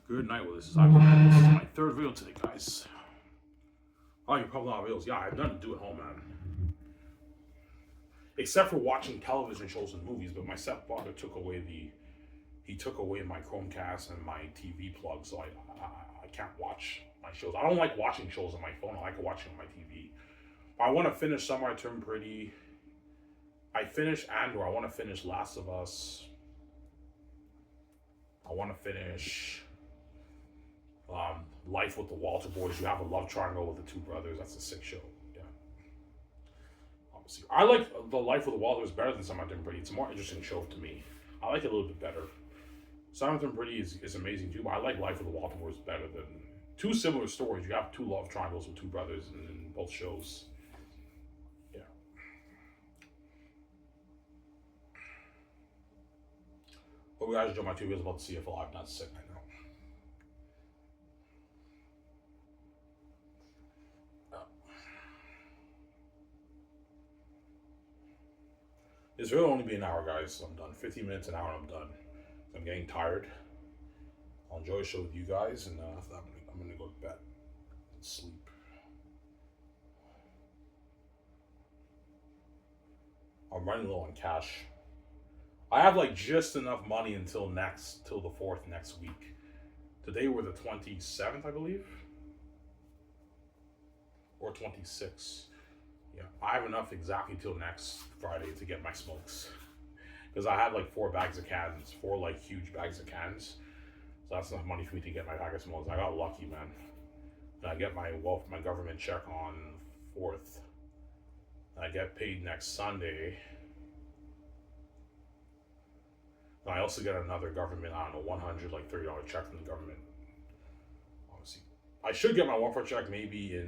Good night. Well, this is Ivan. This is my third video today, guys. Oh, you're probably not videos. Yeah, I have nothing to do at home, man. Except for watching television shows and movies. But my stepfather took away my Chromecast and my TV plug, so I can't watch my shows. I don't like watching shows on my phone. I like watching on my TV. I want to finish Summer I Turned Pretty. I finished Andor. I want to finish Last of Us. I want to finish Life with the Walter Boys. You have a love triangle with the two brothers. That's a sick show. Yeah. Obviously, I like the Life with the Walters better than Summer I Turned Pretty. It's a more interesting show to me. I like it a little bit better. Summer I Turned Pretty is amazing too, but I like Life with the Walter Boys better than two similar stories. You have two love triangles with two brothers in both shows. Yeah. But we guys enjoy my two videos about the CFL. I'm not sick, I know. This will only be an hour, guys. So I'm done. 15 minutes, an hour, and I'm done. I'm getting tired. I'll enjoy a show with you guys, and after that, I'm gonna go to bed and sleep. I'm running low on cash. I have like just enough money till the 4th next week. Today we're the 27th, I believe, or 26th. Yeah, I have enough exactly till next Friday to get my smokes. Because I had like 4 bags of cans, 4 like huge bags of cans. So that's enough money for me to get my pack of smokes. I got lucky, man. And I get my government check on 4th. And I get paid next Sunday. And I also get another government, I don't know, $100, like $30 check from the government. Obviously, I should get my welfare check maybe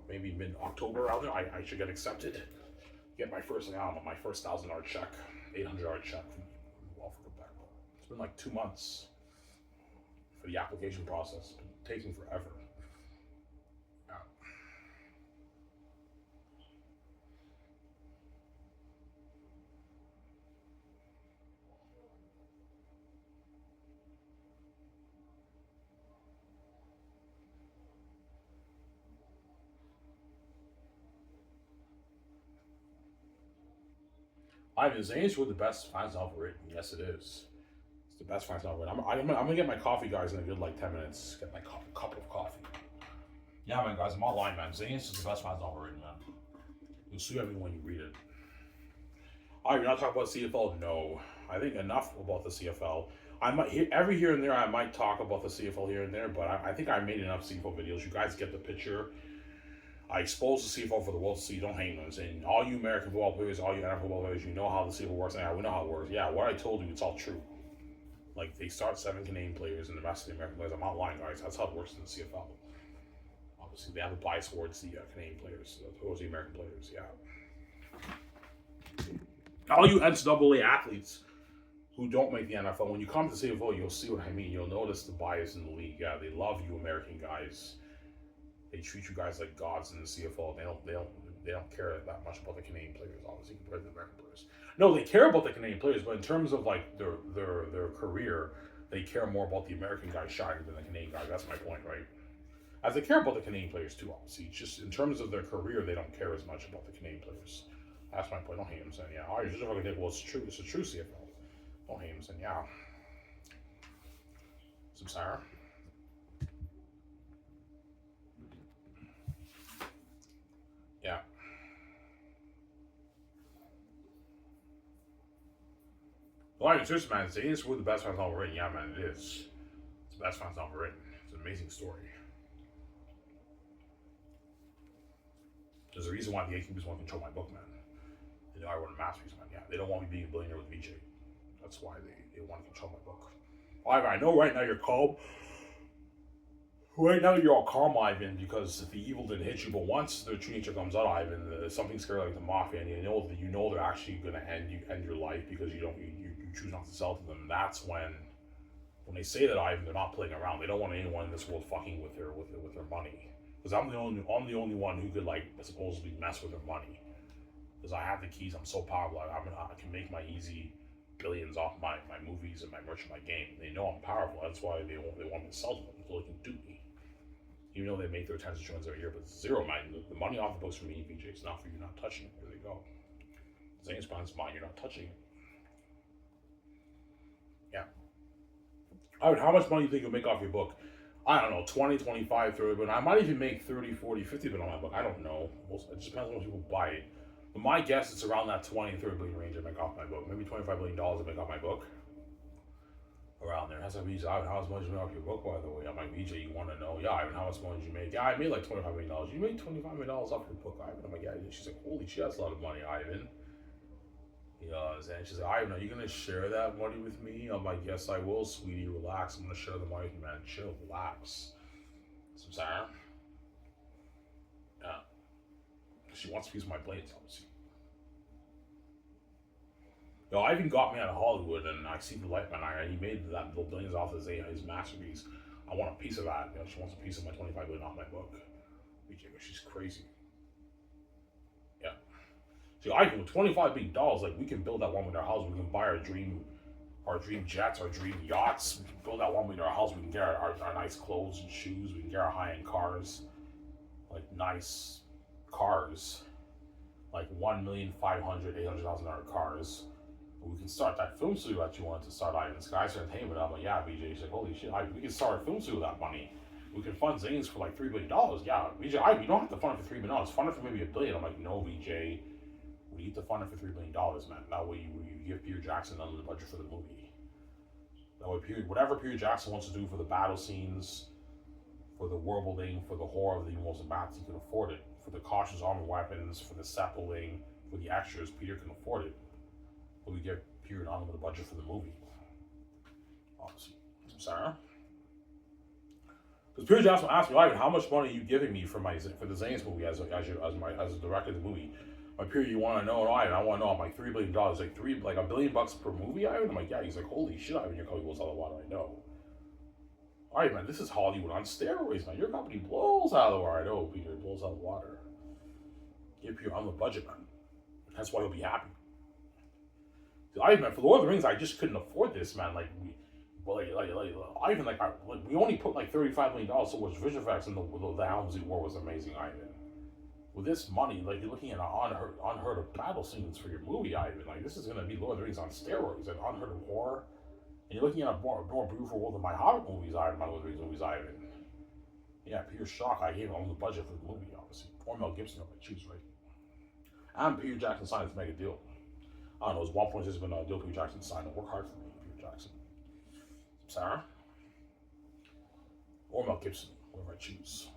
maybe mid-October out there. I should get accepted. Get my first, I don't know, my first $1,000 check, $800 check from welfare Quebec. It's been like 2 months for the application process. It's been taking forever. Yeah. Ivan, is Xanus the best finance novel written? Yes, it is. It's the best finance novel written. I'm gonna get my coffee, guys, in a good like 10 minutes. Get my cup of coffee. Yeah, man, guys, I'm online, man. Xanus is the best finance novel written, man. You'll sue everyone when you read it. Oh, you're not talking about CFL? No. I think enough about the CFL. I might every here and there I might talk about the CFL here and there, but I think I made enough CFL videos. You guys get the picture. I exposed the CFL for the world to see. Don't hate me. I'm saying all you American football players, all you NFL football players, you know how the CFL works. Yeah, we know how it works. Yeah, what I told you, it's all true. Like they start 7 Canadian players and the rest of the American players. I'm not lying, guys. That's how it works in the CFL. Obviously, they have a bias towards the Canadian players, towards the American players. Yeah. All you NCAA athletes who don't make the NFL, when you come to CFL, you'll see what I mean. You'll notice the bias in the league. Yeah, they love you American guys. They treat you guys like gods in the CFL. They don't care that much about the Canadian players, obviously, compared to the American players. No, they care about the Canadian players, but in terms of like their career, they care more about the American guys shining than the Canadian guys. That's my point, right? As they care about the Canadian players too, obviously. It's just in terms of their career, they don't care as much about the Canadian players. That's my point. Don't hate him saying, yeah, oh, you're just fucking well, it's true. It's a true CFL. Don't hate him saying, yeah. Some sour. Yeah. Well, I'm serious, man. Xanus were the best fans ever written. Yeah, man, it is. It's the best fans ever written. It's an amazing story. There's a reason why the gatekeepers want to control my book, man. They know I wrote a masterpiece, man. Yeah, they don't want me being a billionaire with VJ. That's why they want to control my book. I know right now you're calm. Right now you're all calm, Ivan, because the evil didn't hit you. But once the true nature comes out, Ivan, something scary like the mafia, and you know they're actually going to end your life because you choose not to sell to them. That's when they say that, Ivan, they're not playing around. They don't want anyone in this world fucking with their money. Because I'm the only one who could like supposedly mess with their money. Because I have the keys. I'm so powerful. I can make my easy billions off my movies and my merch and my game. They know I'm powerful. That's why they want me to sell to them so they can do me. Even though they make their tens of trillions every year, but it's zero, man. The money off the books for me, BJ. It's not for you. Not touching it. There they go. Xanus Plan's mine. You're not touching it. Yeah. How much money do you think you'll make off your book? I don't know, 20, 25, 30, but I might even make 30, 40, 50 on my book. I don't know. It just depends on when people buy it. But my guess it's around that 20 and 30 billion range I make off my book. Maybe $25 billion I make off my book. Around there. That's how much money you make off your book, by the way. I'm like, BJ, you want to know? Yeah, Ivan, how much money did you make? Yeah, I made like $25 million. You made $25 million off your book, Ivan. I'm like, yeah. She's like, holy shit, that's a lot of money, Ivan. You know what I'm saying? She's like, Ivan, are you going to share that money with me? I'm like, yes, I will, sweetie. Relax. I'm going to share the money with you, man. Chill, relax. So I'm saying? Yeah. She wants a piece of my blades, obviously. Yo, Ivan got me out of Hollywood, and I see the light, man. He made that the billions off his masterpiece. I want a piece of that. You know, she wants a piece of my $25 billion off my book. She's crazy. Yeah. See, Ivan, with $25 billion, like, we can build that $1 million house. We can buy our dream jets, our dream yachts. We can build that $1 million house. We can get our nice clothes and shoes. We can get our high-end cars, like nice cars, like $1,500,000, $800,000 cars. We can start that film studio that you wanted to start, Ivan. Skiv Entertainment. I'm like, yeah, BJ. She's like, holy shit, Ivan, we can start a film studio with that money. We can fund Xanus for like $3 billion. Yeah, BJ, Ivan, you don't have to fund it for $3 billion. Fund it for maybe $1 billion. I'm like, no, BJ. We need to fund it for $3 billion, man. That way you give Peter Jackson under the budget for the movie. That way, whatever Peter Jackson wants to do for the battle scenes, for the world building, for the horror of the most advanced, he can afford it. For the cautious armor weapons, for the set building, for the extras, Peter can afford it. But we give Peter an unlimited budget for the movie. Obviously. Sarah? Because Peter Jackson asked me, Ivan, how much money are you giving me for the Xanus movie as a director of the movie? My Peter, you want to know? No, Ivan, I want to know. I'm like, $3 billion, like $1 billion per movie, Ivan? I'm like, yeah. He's like, holy shit, Ivan, your company blows out of the water. I know. All right, man, this is Hollywood on steroids, man. Your company blows out of the water. I know, Peter, it blows out of the water. Give Peter on the budget, man. That's why he'll be happy. Ivan, man, for Lord of the Rings, I just couldn't afford this, man. We only put like $35 million towards visual effects, and the Helm's Deep War was amazing, Ivan. With this money, like, you're looking at unheard of battle scenes for your movie, Ivan. Like, this is gonna be Lord of the Rings on steroids, and unheard of horror. And you're looking at a more beautiful world than my Hobbit movies, Ivan. My Lord of the Rings movies, Ivan. Yeah, Peter Shock, I gave him the budget for the movie, obviously. Or Mel Gibson, if I choose, right? And Peter Jackson signed to make a deal. I don't know, it was $1.6 million deal Peter Jackson signed. Work hard for me, Peter Jackson. Sarah? Or Mel Gibson, whatever I choose.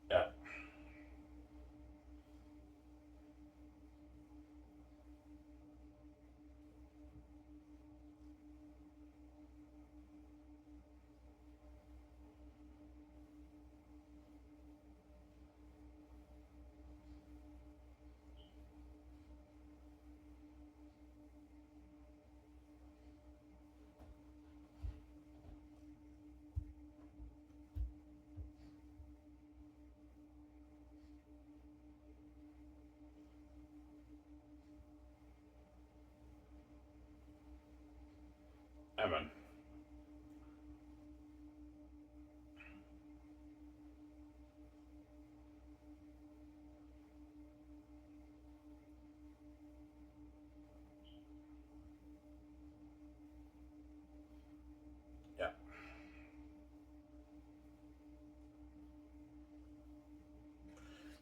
Yeah. Evan. Yeah.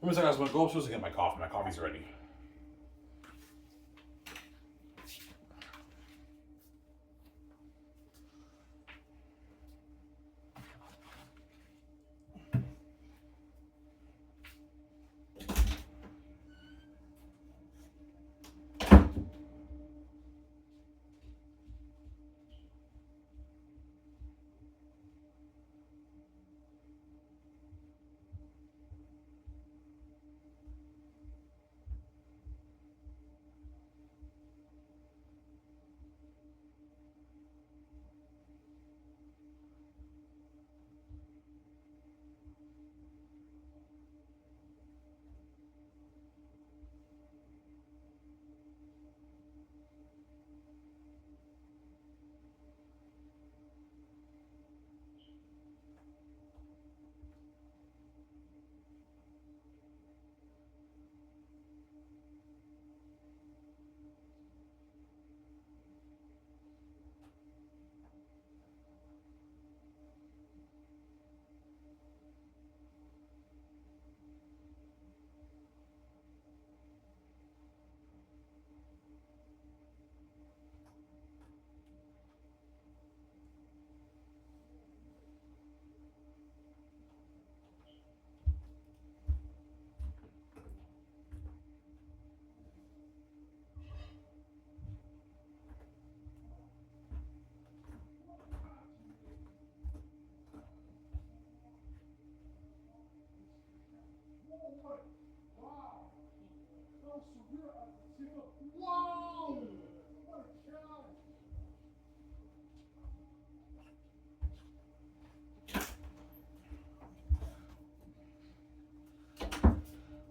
Let me say, guys, I'm going to go upstairs and get my coffee. My coffee's ready.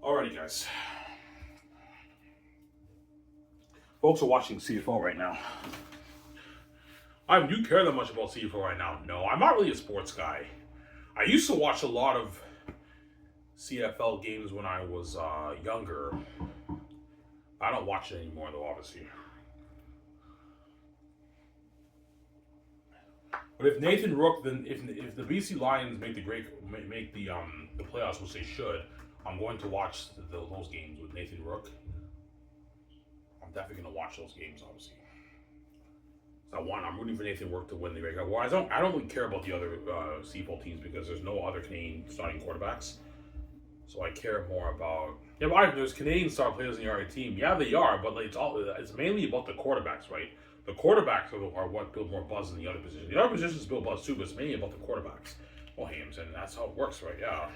Alrighty, guys. Folks are watching CFL right now. Do you care that much about CFL right now? No, I'm not really a sports guy. I used to watch a lot of CFL games when I was younger. I don't watch it anymore, though, obviously. But if Nathan Rook, then if the BC Lions make the playoffs, which they should, I'm going to watch those games with Nathan Rook. I'm definitely going to watch those games, obviously. So I'm rooting for Nathan Rook to win the regular. Well, I don't really care about the other CFL teams because there's no other Canadian starting quarterbacks. So I care more about there's Canadian star players in the RA team. Yeah, they are, but it's mainly about the quarterbacks, right? The quarterbacks are what build more buzz than the other positions. The other positions build buzz too, but it's mainly about the quarterbacks. Well, Hams, and that's how it works, right? Yeah.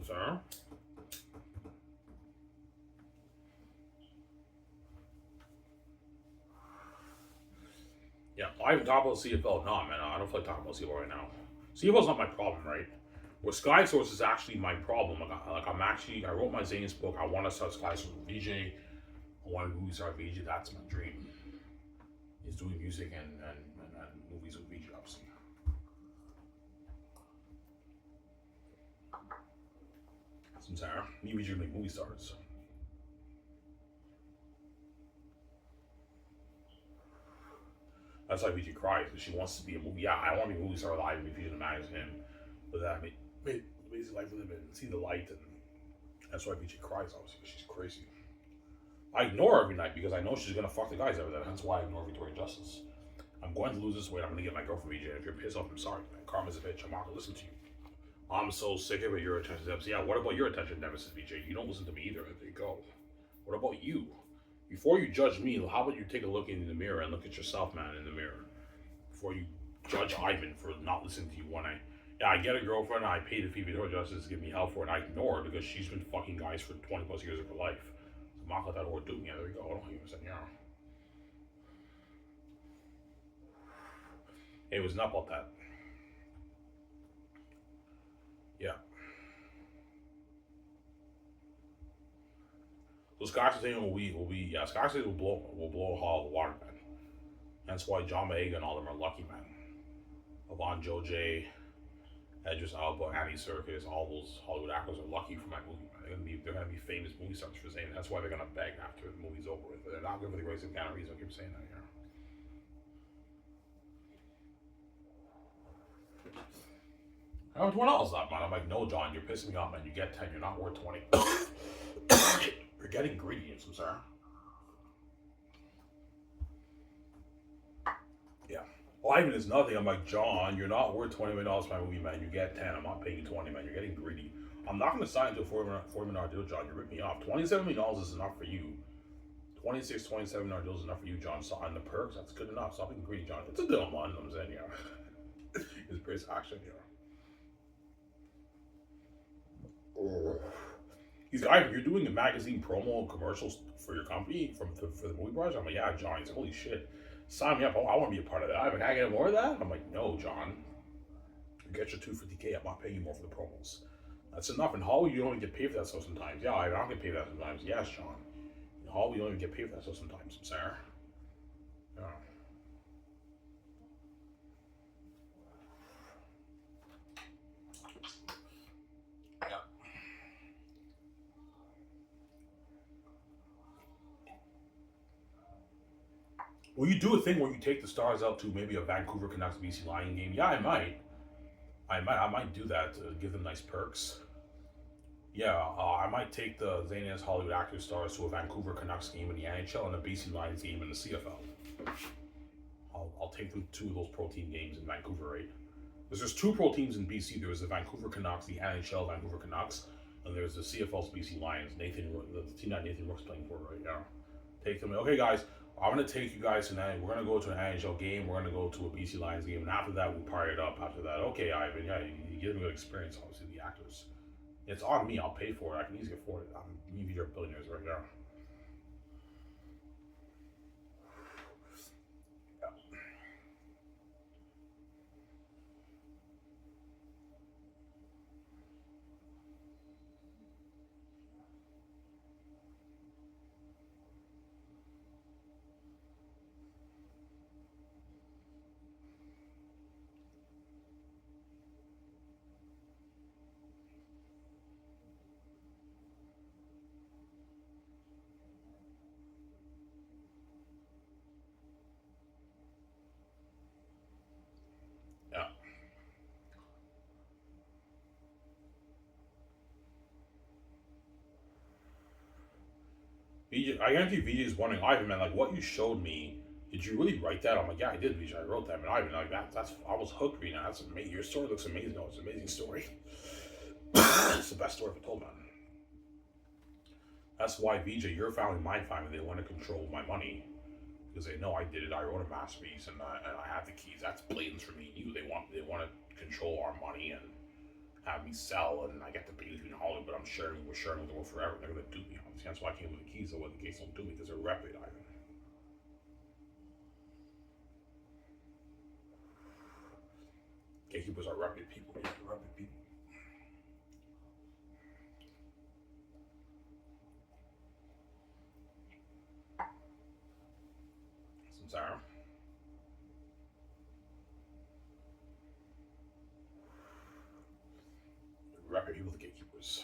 Sorry. Yeah, I haven't talked about CFL. No, man, I don't feel like talking about CFL right now. CFL's not my problem, right? With Sky Source is actually my problem. I wrote my Xanus book. I want to start Sky Source with VJ. I want to movie star VJ. That's my dream. Is doing music and movies with VJ, obviously. Sarah, me VJ make movie stars. That's why VJ cries. She wants to be a movie. Yeah, I want to be a movie star live and be featured in a magazine. But that made basic life live and see the light, and that's why VJ cries. Obviously, she's crazy. I ignore her every night because I know she's gonna fuck the guys over there. That's why I ignore Victoria Justice. I'm going to lose this weight. I'm gonna get my girlfriend VJ. If you're pissed off, I'm sorry, man. Karma's a bitch. I'm not gonna listen to you. I'm so sick of it. Your attention deficit. Yeah, what about your attention deficit, VJ? You don't listen to me either. There you go. What about you? Before you judge me, how about you take a look in the mirror and look at yourself, man, in the mirror, before you judge Ivan for not listening to you when I get a girlfriend, I pay the fee for justice to give me help for it, and I ignore her because she's been fucking guys for 20 plus years of her life. So I'm not gonna let that whore do me. Yeah, there we go. I don't even say yeah. It was not about that. Yeah. So Scotch thing will be Scotch will blow a hall of water, man. That's why John Maega and all of them are lucky, man. Yvonne Joe J, Edris Alba, Annie Serkis, all those Hollywood actors are lucky for my movie, man. They're gonna be famous movie stars for saying that's why they're gonna beg after the movie's over with. They're not good for the greatest of kind of reason. I keep saying that here. I'm $20 up, man. I'm like, no, John, you're pissing me off, man. You get 10, you're not worth 20. You're getting greedy, I'm sorry. Yeah. Well, Ivan is nothing. I'm like, John, you're not worth $20 million for my movie, man. You get 10. I'm not paying you 20, man. You're getting greedy. I'm not going to sign to a $40 million deal, John. You ripped me off. $27 million is enough for you. $27 million deal is enough for you, John. So on the perks, that's good enough. Stop being greedy, John. It's a deal, man. I'm saying, yeah. It's pretty action, yeah. He's like, Ivan, you're doing a magazine promo commercials for your company for the movie project? I'm like, yeah, John. He's like, holy shit. Sign me up. I want to be a part of that. Ivan, can I get more of that? I'm like, no, John. You get your $250K. I'm not paying you more for the promos. That's enough. In Hollywood, you don't even get paid for that stuff sometimes. Yeah, I don't get paid for that sometimes. Yes, John. In Hollywood, you don't even get paid for that stuff sometimes. I'm sorry. Yeah. Will you do a thing where you take the stars out to maybe a Vancouver Canucks BC Lion game? Yeah, I might. I might do that to give them nice perks. Yeah, I might take the Xanus Hollywood actor stars to a Vancouver Canucks game in the NHL and a BC Lions game in the CFL. I'll take them to those pro team games in Vancouver, right? Because there's two pro teams in BC. There's the Vancouver Canucks, the NHL Vancouver Canucks, and there's the CFL's BC Lions. The team that Nathan Rook's playing for right now. Take them. Okay, guys. I'm gonna take you guys tonight. We're gonna go to an NHL game. We're gonna go to a BC Lions game, and after that, we'll party it up. After that, okay, Ivan, yeah, you give me a good experience. Obviously, the actors. It's on me. I'll pay for it. I can easily afford it. I'm you're billionaires right now. Yeah. VJ, I guarantee VJ is wondering, Ivan, man, like what you showed me. Did you really write that? I'm like, yeah, I did, VJ. I wrote that, man. Ivan, like that's I was hooked reading that. That's amazing. Your story looks amazing. Oh, it's an amazing story. It's the best story ever told, man. That's why VJ, your family, my family, they want to control my money because they know I did it. I wrote a masterpiece, and I have the keys. That's blatant for me and you. They want to control our money and have me sell, and I get the baby in Hollywood, but we're sharing with the world forever. They're gonna do me. That's why I came with the keys. So what the keys don't do me because they're rapid, Ivan. Gatekeepers are rapid people. Yeah, rapid people. Sorry. Rapid people, the gatekeepers.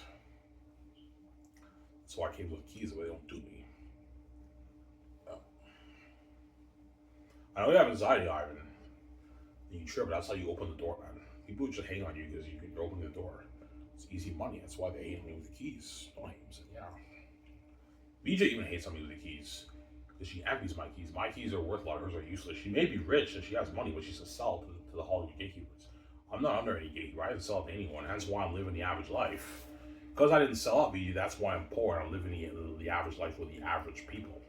That's why I came with the keys. So they don't do me. I know you have anxiety, Ivan. And you trip, but that's how you open the door, man. People just hang on you because you're opening the door. It's easy money. That's why they hate me with the keys. Don't hate me. Yeah. BJ even hates on me with the keys because she envies my keys. My keys are worth a lot. Hers are useless. She may be rich and she has money, but she's a sell to the Hollywood gatekeepers. I'm not under any gatekeeper. I didn't sell it to anyone. That's why I'm living the average life. Because I didn't sell out BJ, that's why I'm poor. I'm living the average life with the average people.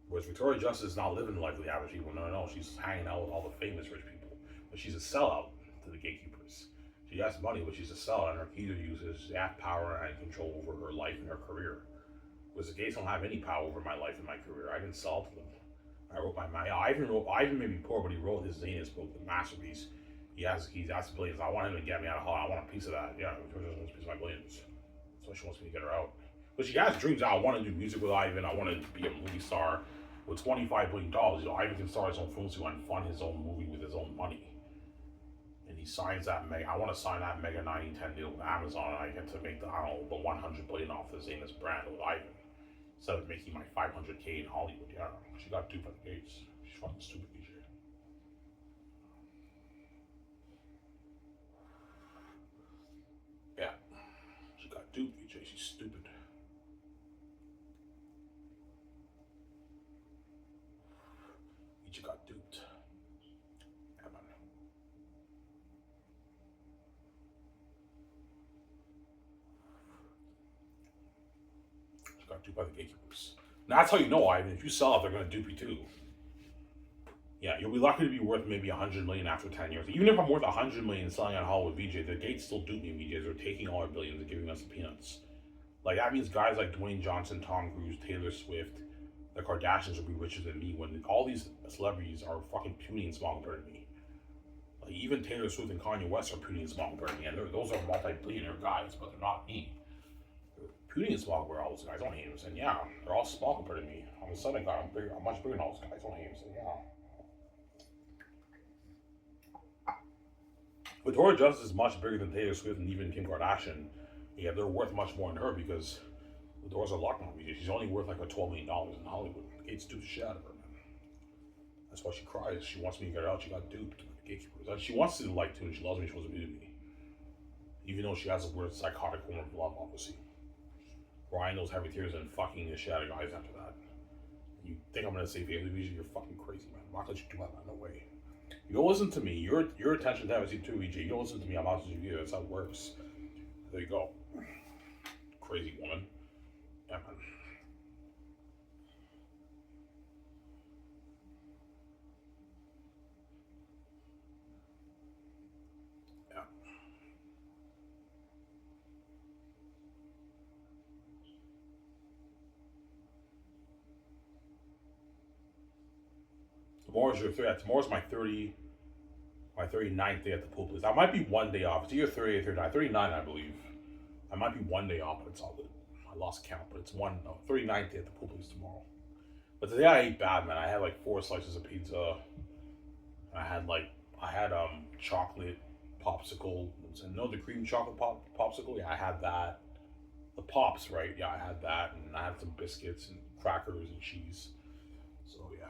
Whereas Victoria Justice is not living the life of the average people. No. She's hanging out with all the famous rich people. But she's a sellout to the gatekeepers. She has money, but she's a sellout, and her key to use that power and control over her life and her career. Whereas the gates don't have any power over my life and my career. I didn't sell to them. I wrote Ivan may be poor, but he wrote his Xanus book, the masterpiece. He has the keys, that's the billions. I want him to get me out of Hollywood. I want a piece of that. Yeah, Victoria wants a piece of my billions. That's why she wants me to get her out. But she has dreams. I want to do music with Ivan. I want to be a movie star. With $25 billion, Ivan can start his own film studio and fund his own movie with his own money. And he signs that I want to sign that mega 90-10 deal with Amazon, and I get to make the $100 billion off the Xanus brand with Ivan, instead of making my $500K in Hollywood. Yeah, she got duped at the gates. She's fucking stupid, BJ. Yeah, she got duped, BJ. She's stupid. You got duped. Yeah, man. She got duped by the gatekeepers. Now that's how you know, Ivan. If you sell it, they're gonna dupe you too. Yeah, you'll be lucky to be worth maybe 100 million after 10 years. Even if I'm worth 100 million selling on Hollywood VJ, the gates still dupe me. VJs are taking all our billions and giving us the peanuts. Like that means guys like Dwayne Johnson, Tom Cruise, Taylor Swift, the Kardashians will be richer than me when all these celebrities are fucking puny and small compared to me. Like even Taylor Swift and Kanye West are puny and small compared to me, and those are multi-billionaire guys, but they're not me. They're puny and small compared to all those guys. Don't hate them. Saying yeah, they're all small compared to me. I'm a Southern guy. I'm much bigger than all those guys. Don't hate them. Saying yeah. Victoria Justice is much bigger than Taylor Swift and even Kim Kardashian. Yeah, they're worth much more than her because the doors are locked on me. She's only worth like $12 million in Hollywood. The gates do the shit out of her, man. That's why she cries. She wants me to get her out. She got duped by the gatekeepers. She wants to do the light too, and she loves me. She wants to be with me. Even though she has a weird psychotic form of love, obviously. Crying those heavy tears and fucking the shit out of guys after that. You think I'm gonna say Bailey Vijay? You're fucking crazy, man. I'm not gonna let you do that, man. No way. You don't listen to me. Your attention deficit too, EJ. You don't listen to me. I'm not listening to you. That's how it works. There you go. Crazy woman. Yeah, man. Tomorrow's your tomorrow's my 39th day at the pool place. I might be one day off. It's either 38th or 39, I believe. I might be one day off, but it's all good. I lost count, but it's 39th day at the pool place tomorrow. But today I ate bad, man. I had like 4 slices of pizza. I had chocolate popsicle. The cream chocolate popsicle. Yeah, I had that. The pops, right? Yeah, I had that, and I had some biscuits and crackers and cheese. So yeah.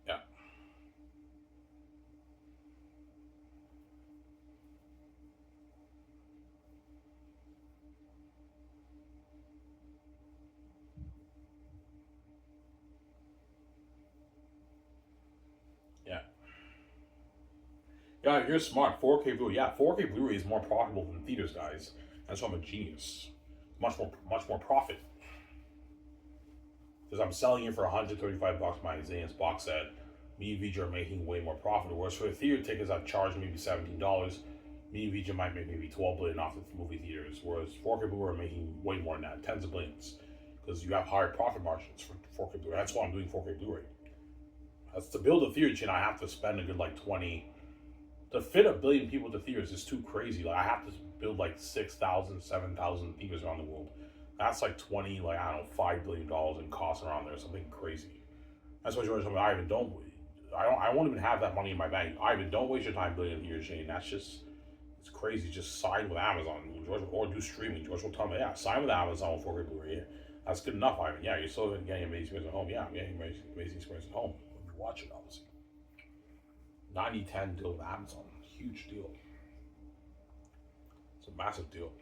Yeah. Yeah. Yeah, you're smart. 4K Blu-ray. Yeah, 4K Blu-ray is more profitable than theaters, guys. That's why I'm a genius. Much more profit. Because I'm selling it for $135 my Xanus box set. Me and Vija are making way more profit. Whereas for the theater tickets, I'd charge maybe $17. Me and Vija might make maybe $12 billion off the movie theaters. Whereas 4K Blu-ray are making way more than that, tens of billions. Because you have higher profit margins for 4K Blu-ray. That's why I'm doing 4K Blu-ray. That's to build a theater chain, I have to spend a good like 20. To fit 1 billion people to theaters is too crazy. Like I have to build like 6,000, 7,000 theaters around the world. That's like 20, like I don't know, $5 billion in costs around there, something crazy. That's why George told me, Ivan, I won't even have that money in my bank. Ivan, don't waste your time building a theater chain. That's just, it's crazy. Just sign with Amazon, George, or do streaming. George will tell me, yeah, sign with Amazon for Blu-ray. Yeah, that's good enough, Ivan. Yeah, you're still getting amazing experience at home. Yeah, I'm getting amazing experience at home when you watch it, obviously. 90-10 deal with Amazon. Huge deal. It's a massive deal.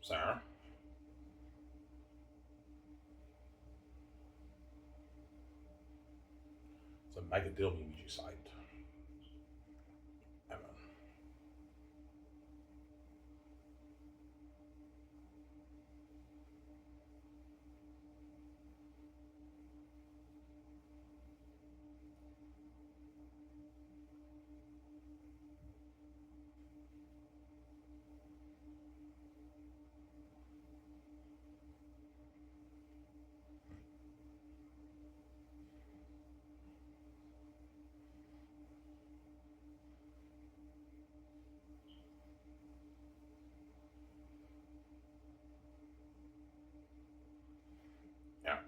Sarah? It's a mega deal BBG site. Evan. Yeah.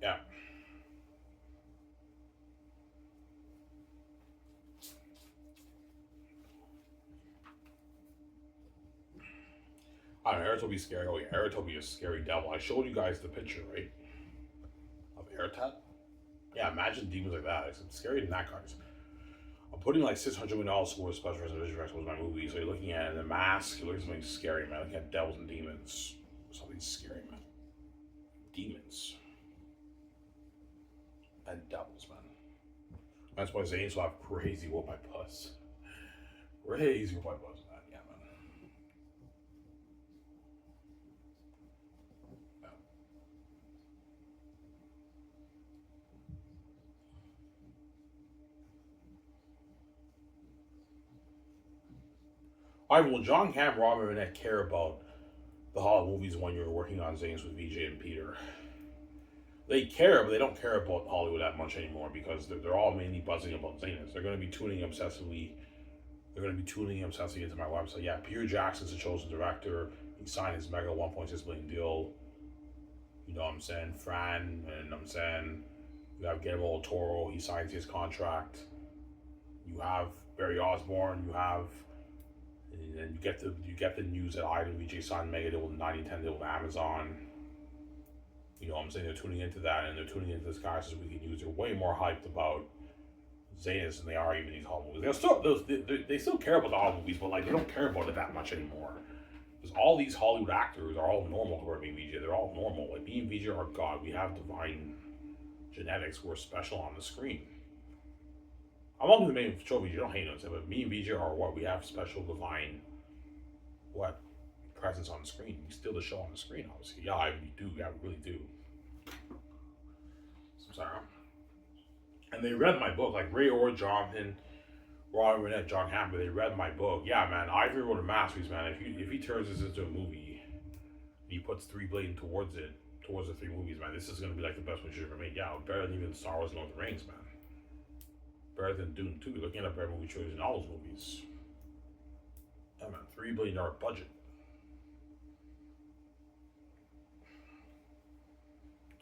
Yeah. I don't know, Airtopia scary. Oh yeah, Airtopia is a scary devil. I showed you guys the picture, right? Of Airtat. Yeah, imagine demons like that. It's scary than that, guys. I'm putting like $600 million for special reservation rights was my movie. So you're looking at the mask, you're looking at something scary, man. Looking at devils and demons. Something scary, man. Demons. And devils, man. That's why Zane's will have crazy whoop my puss. Crazy whoop my puss, man. Yeah, man. Yeah. All right, well, John Cam, Robert, and Ed care about the Hollywood movies when you're working on Zane's with VJ and Peter. They care, but they don't care about Hollywood that much anymore because they're all mainly buzzing about Xanus. They're going to be tuning obsessively. They're going to be tuning him since he into my website. Yeah, Peter Jackson's the chosen director. He signed his mega 1.6 billion deal. You know what I'm saying? Fran, and I'm saying you have Guillermo del Toro. He signs his contract. You have Barry Osborne. You have, and you get the news that IWJ signed mega deal with 90/10 deal with Amazon. You know what I'm saying? They're tuning into that, and they're tuning into this guy's weekly news. They're way more hyped about Xanus than they are even these Hollywood movies. They still care about the Hollywood movies, but like they don't care about it that much anymore. Because all these Hollywood actors are all normal compared to me and VJ. They're all normal. Like me and VJ are God. We have divine genetics. We're special on the screen. I'm not going to make show VJ. Don't hate us, but me and VJ are what we have special divine presence on the screen. We steal the show on the screen, obviously. Yeah, we do. Yeah, we really do. I'm sorry. And they read my book, like Ray Orr, Jonathan, Robert Burnett, John Hammond. They read my book. Yeah, man. Ivory wrote a masterpiece, man. If he turns this into a movie, and he puts $3 billion towards the 3 movies, man, this is gonna be like the best movie ever made. Yeah, better than even Star Wars and Lord of the Rings, man. Better than Dune 2. Looking at a better movie trilogy than all those movies. Yeah, man. $3 billion budget.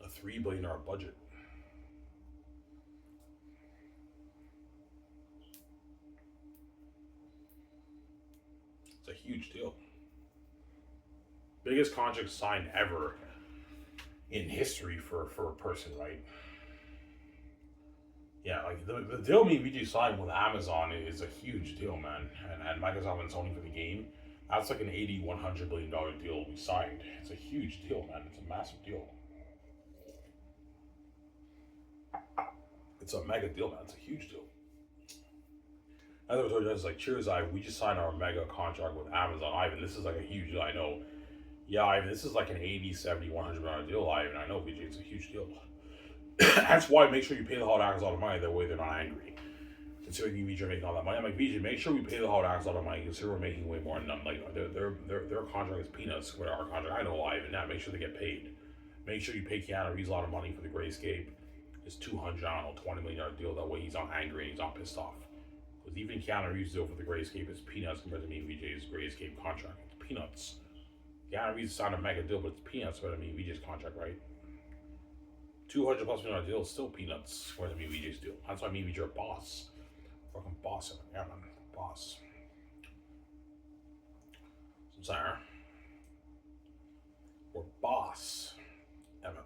A $3 billion budget. It's a huge deal. Biggest contract signed ever in history for a person, right? Yeah, like the deal me and VG signed with Amazon is a huge deal, man. And Microsoft and Sony for the game, that's like an $100 billion deal we signed. It's a huge deal, man. It's a massive deal. It's a mega deal, man. It's a huge deal. As I told you, it's like, cheers, Ivan. We just signed our mega contract with Amazon. Ivan, this is like a huge deal. I know. Yeah, Ivan, this is like an 80, 70, $100 deal, Ivan. I know, VJ, it's a huge deal. That's why make sure you pay the hot actors a lot of money. That way they're not angry. Considering you VJ are making all that money. I'm like, VJ, make sure we pay the hot actors a lot of money. Consider we're making way more than them. Like, their contract is peanuts compared to our contract. I know, Ivan. Now, make sure they get paid. Make sure you pay Keanu Reeves a lot of money for the Great Escape. It's $200, $20 million deal. That way he's not angry and he's not pissed off. Because even Keanu Reeves' deal for the Great Escape is peanuts compared to me and VJ's Great Escape contract. It's peanuts. Keanu Reeves signed a mega deal, but it's peanuts compared to me and VJ's contract, right? $200+ million deal is still peanuts compared to me and VJ's deal. That's why me and VJ are boss. Fucking boss. Yeah, man. Boss. I'm sorry. We're boss. Yeah, man.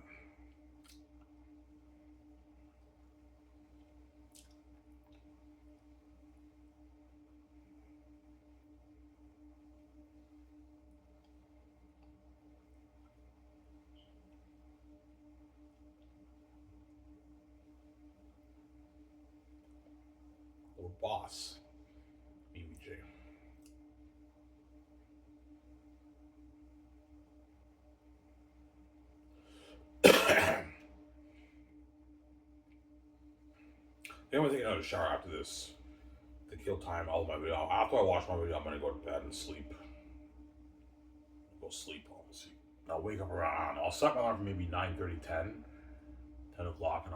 We're boss. BBJ. I'm gonna take another shower after this to kill time. All of my video. After I watch my video, I'm gonna go to bed and sleep. Go sleep, obviously. I'll wake up around, I don't know, I'll set my alarm for maybe 9:30, 10 o'clock, and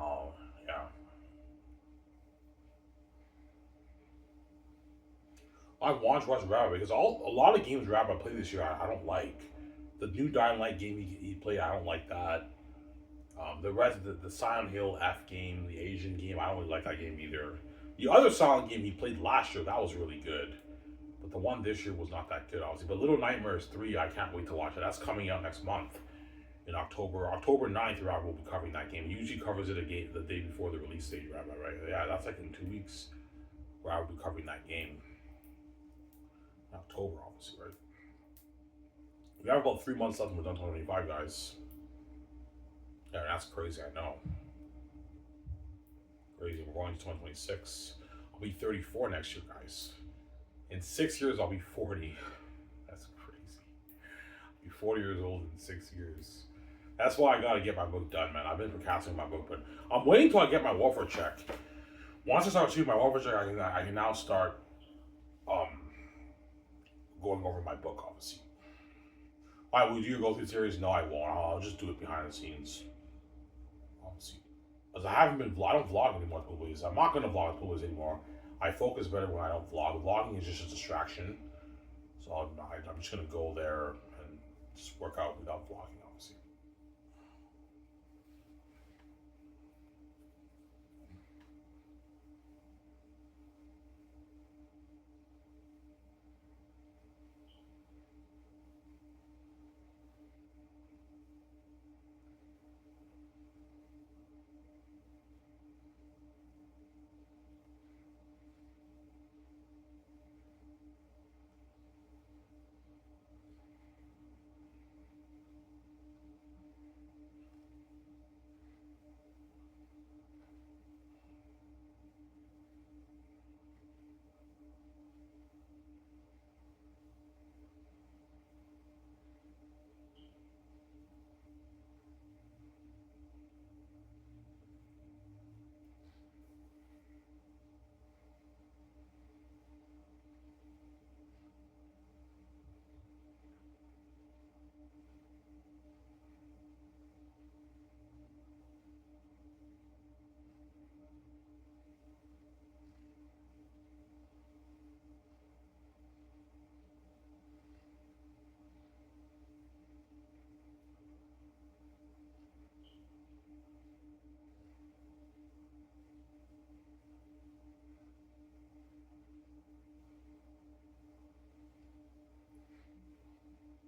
I want to watch Rabbit because a lot of games Rabbit played this year I don't like. The new Dying Light game he played, I don't like that. The Silent Hill F game, the Asian game, I don't really like that game either. The other Silent game he played last year, that was really good. But the one this year was not that good, obviously. But Little Nightmares 3, I can't wait to watch it. That's coming out next month in October. October 9th, Rabbit will be covering that game. He usually covers it the day before the release date, Rabbit, right? Yeah, that's like in 2 weeks where I will be covering that game. October, obviously, right? We have about 3 months left and we're done 2025, guys. Yeah, that's crazy, I know. Crazy, we're going to 2026. I'll be 34 next year, guys. In 6 years, I'll be 40. That's crazy. I'll be 40 years old in 6 years. That's why I gotta get my book done, man. I've been procrastinating my book, but I'm waiting till I get my welfare check. Once I start shooting my welfare check, I can now start going over my book, obviously. Why would you go through the series? No, I won't. I'll just do it behind the scenes. Obviously. Because I don't vlog anymore with movies. I'm not going to vlog with movies anymore. I focus better when I don't vlog. Vlogging is just a distraction. So I'm just going to go there and just work out without vlogging, obviously.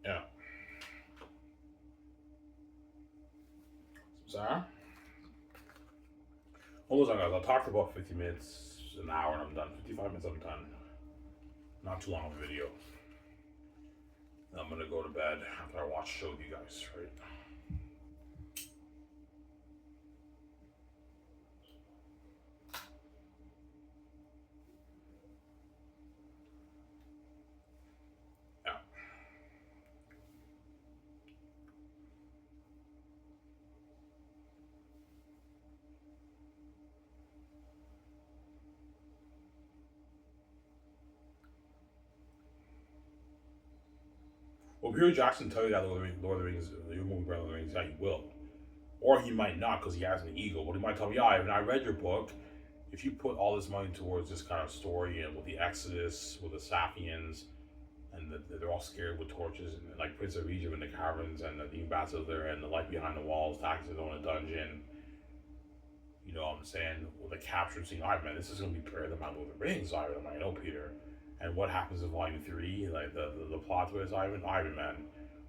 Yeah. Sorry? Hold on, guys. I'll talk for about 50 minutes, an hour, and I'm done. 55 minutes, I'm done. Not too long of a video. I'm gonna go to bed after I watch the show with you guys, right? Yeah. Well, Peter Jackson tell you that Lord of the Rings, the movie Lord of the Rings, yeah, he will. Or he might not because he has an ego. But he might tell me, yeah, I read your book. If you put all this money towards this kind of story and with the Exodus, with the Sapiens, and they're all scared with torches, and like Prince of Egypt and the caverns, and the ambassador, and the light behind the walls, taxes on a dungeon. You know what I'm saying? With the capture scene, Iron Man, this is going to be better than my Lord of the Rings, Iron Man. I know, Peter. And what happens in Volume 3, like the plot twist, Iron Man.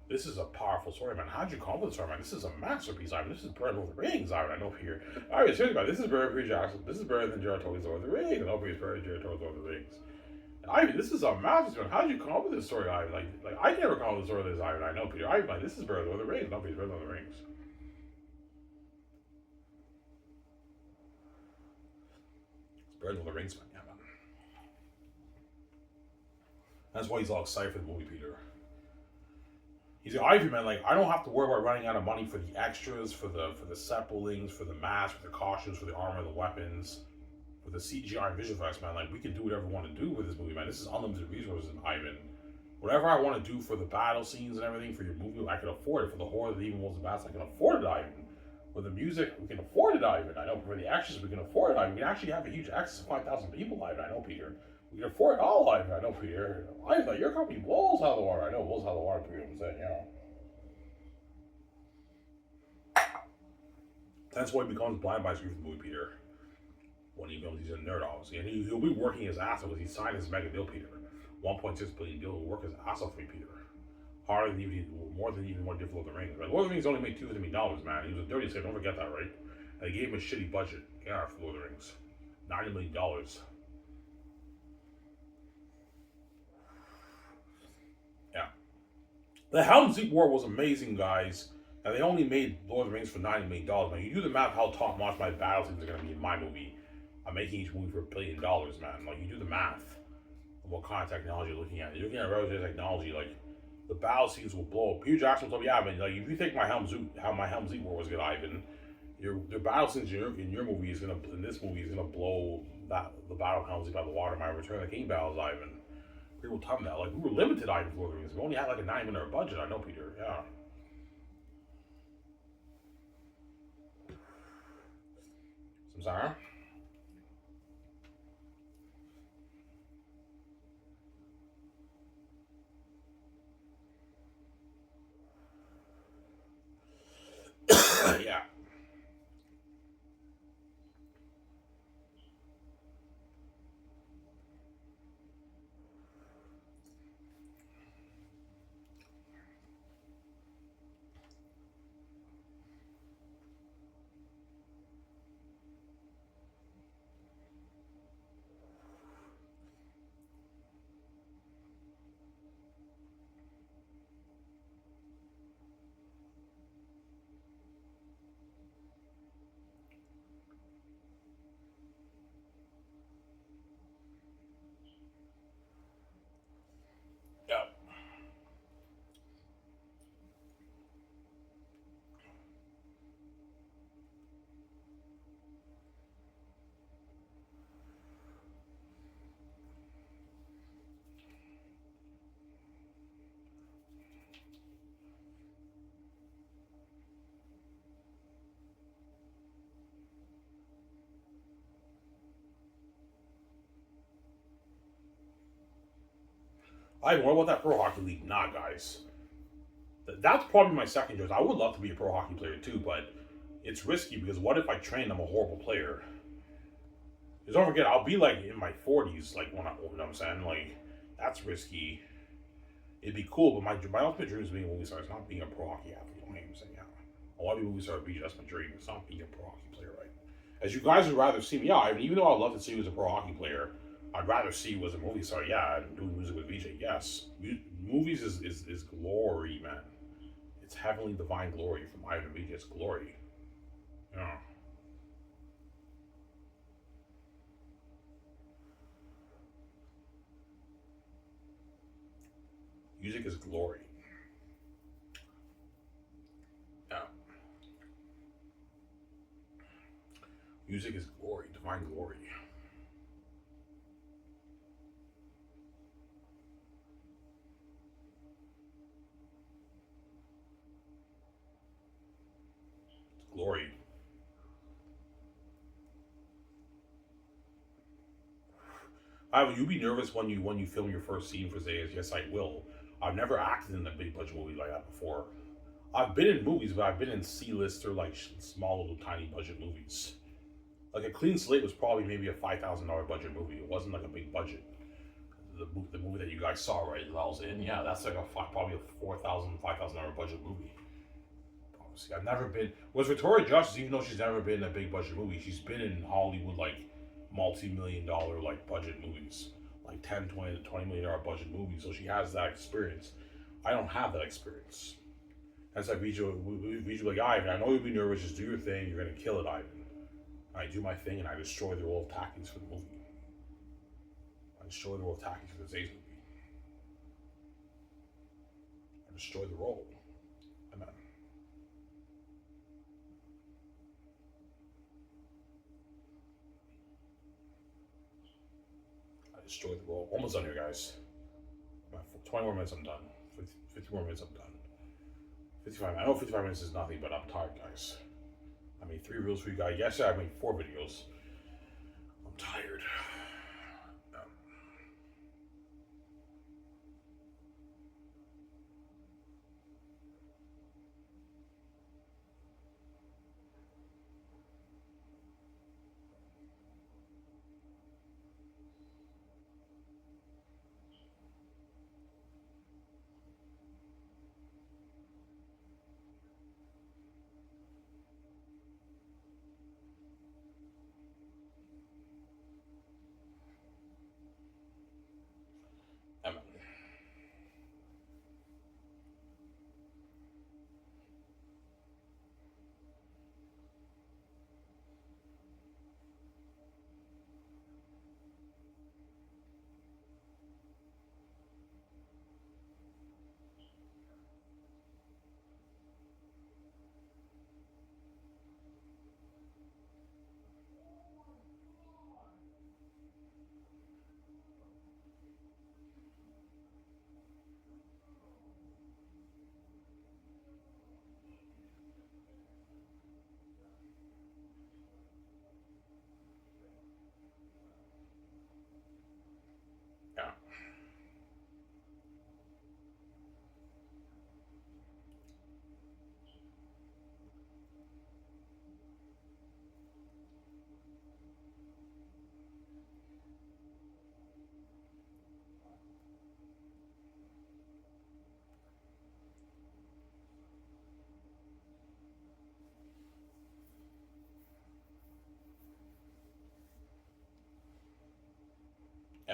This is a powerful story, man. How'd you come up with this story, man? This is a masterpiece, Iron. This is better than Lord of the Rings, Iron. I know, Peter. All right, seriously, man. This is better than Peter Jackson. This is better than Jared Tolkien's Lord of the Rings. I know Peter's better than Jared Tolkien's Lord of the Rings. Ivan, this is a masterpiece, man. How did you come up with this story, Ivan? Like I never come up with the story of this, Ivan. I know, Peter. Ivan, like, this is better than Lord of the Rings. No, Peter's better than Lord of the Rings. It's better than Lord of the Rings, man. Yeah, man. That's why he's all excited for the movie, Peter. He's like, Ivy, man, like, I don't have to worry about running out of money for the extras, for the set buildings, for the masks, for the costumes, for the armor, the weapons, for the CGI and visual effects, man. Like, we can do whatever we want to do with this movie, man. This is unlimited resources, Ivan. Whatever I want to do for the battle scenes and everything, for your movie, I can afford it. For the horror, the even wolves, the bats, I can afford it, Ivan. For the music, we can afford it, Ivan. I know for the actors, we can afford it, Ivan. We can actually have a huge access of 5,000 people, Ivan. I know, Peter. We can afford it all, Ivan. I know, Peter. Ivan, your company blows out of the water. I know, blows out of the water, Peter. I'm saying, yeah. That's why he becomes blind by his grief in the movie, Peter. When he becomes, he's a nerd, obviously. And he'll be working his ass off because he signed his mega deal, Peter. 1.6 billion deal to work his ass off for me, Peter. Harder than even, more than even more difficult than the Rings, right? Lord of the Rings only made $200 million, man. He was a dirty slave, don't forget that, right? And they gave him a shitty budget. Yeah, for Lord of the Rings. $90 million. Yeah. The Helm's Deep War was amazing, guys. And they only made Lord of the Rings for $90 million. Now, you do the math how top notch my battle scenes are going to be in my movie. I'm making each movie for $1 billion, man. Like, you do the math of what kind of technology you're looking at. You're looking at revolutionary technology, like, the battle scenes will blow up. Peter Jackson told me, yeah, man, like, if you think how my Helm's Deep War was good, Ivan, the battle scenes in your movie is going to, in this movie, is going to blow the battle of Helm's Deep out of the water. My Return of the King battles, Ivan. People tell me that. Like, we were limited, Ivan, for Lord of the Rings. We only had, like, a $9 million budget. I know, Peter. Yeah. Huh? Yeah. Yeah. What about that Pro Hockey League? Nah, guys. That's probably my second choice. I would love to be a pro hockey player too, but it's risky because what if I train I'm a horrible player? Because don't forget, I'll be like in my 40s, like when you know what I'm saying? Like, that's risky. It'd be cool, but my ultimate dream is being a movie star. It's not being a pro hockey athlete. You know what I'm saying? Yeah. I want to be a movie star, that's my dream. It's not being a pro hockey player, right? As you guys would rather see me, yeah, I mean, even though I'd love to see you as a pro hockey player, I'd rather see you as a movie star, yeah, and doing music with VJ, yes. Movies is glory, man. It's heavenly divine glory from Ivan VJ. It's glory. Yeah. Music is glory. Yeah. Music is glory, divine glory. It's glory. Will you be nervous when you film your first scene for Zayas? Yes, I will. I've never acted in a big budget movie like that before. I've been in movies, but I've been in C-list or like small little tiny budget movies. Like a Clean Slate was probably maybe a $5,000 budget movie. It wasn't like a big budget. The movie that you guys saw, right? That I was in, yeah, that's like probably a $4,000, $5,000 budget movie. Obviously, I've never been. Was Victoria Justice, even though she's never been in a big budget movie, she's been in Hollywood like multi-million dollar like budget movies, like 10, 20, $20 million budget movies. So she has that experience. I don't have that experience. That's like visual like Ivan. I know you'll be nervous. Just do your thing. You're gonna kill it, Ivan. I do my thing and I destroy the role of tactics for the movie. I destroy the role of tactics for the Zays movie. I destroy the role. Amen. I destroy the role. Almost done here, guys. About 20 more minutes, I'm done. 50 more minutes, I'm done. 55. I know 55 minutes is nothing, but I'm tired, guys. I made 3 reels for you guys. Yesterday, I made 4 videos. I'm tired.